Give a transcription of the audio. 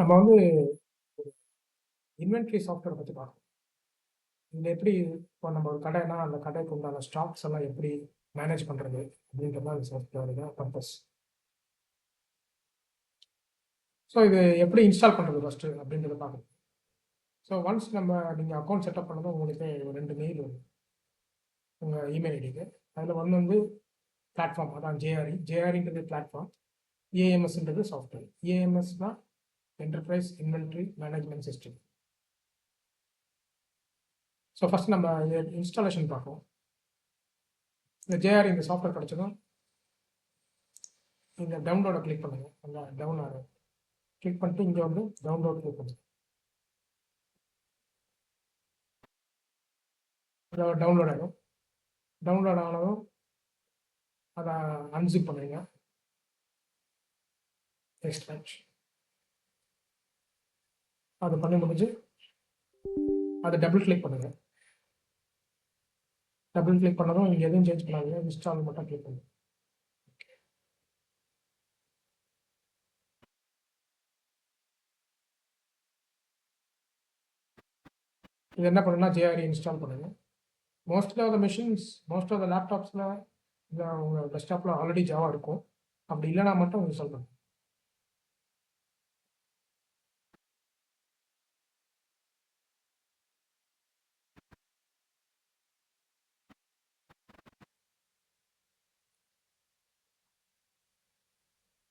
நம்ம வந்து inventory software பற்றி பார்க்கணும். இதில் எப்படி இப்போ நம்ம ஒரு கடைனா அந்த கடைக்கு உண்டான ஸ்டாக்ஸ் எல்லாம் எப்படி மேனேஜ் பண்ணுறது அப்படின்ற மாதிரி சாஃப்ட்வேர் பர்பஸ். ஸோ இது எப்படி இன்ஸ்டால் பண்ணுறது ஃபஸ்ட்டு அப்படின்றத பார்க்கணும். ஸோ ஒன்ஸ் நீங்கள் அக்கௌண்ட் செட்டப் பண்ணதும் உங்களுக்கு ஒரு 2 மெயில் வரும் உங்கள் இமெயில் ஐடிக்கு. அதில் ஒன்று வந்து பிளாட்ஃபார்ம், அதான் ஜேஆர்இன்றது பிளாட்ஃபார்ம், ஏஎம்எஸ்ன்றது சாஃப்ட்வேர். ஏஎம்எஸ்னால் enterprise inventory management system. So first நம்ம இன்ஸ்டாலேஷன் பார்ப்போம். இந்த ஜேஆர் இந்த சாஃப்ட்வேர் கிடச்சதும் இந்த டவுன்லோடை கிளிக் பண்ணுங்கள். அந்த டவுன்லோடு கிளிக் பண்ணிட்டு இங்கே வந்து டவுன்லோட் கிளிக் பண்ணுங்கள். டவுன்லோட் ஆகும். டவுன்லோட் ஆனதும் அதை அன்சிப் பண்ணுங்க. எக்ஸ்ட்ராக்ட் அது பண்ணி முடிஞ்சு அதை டபுள் கிளிக் பண்ணுங்க. டபுள் கிளிக் பண்ணதும் இங்கே எதுவும் சேஞ்ச் பண்ணாதீங்க, இன்ஸ்டால் மட்டும் கிளிக் பண்ணுங்க. இது என்ன பண்ணுன்னா ஜேஆர்இ இன்ஸ்டால் பண்ணுங்க. Most of the machines, most of the லேப்டாப்ஸில் இல்லை உங்கள் டெஸ்க்டாப்பில் ஆல்ரெடி ஜாவா இருக்கும். அப்படி இல்லைனா மட்டும் இன்ஸ்டால் பண்ணுங்க.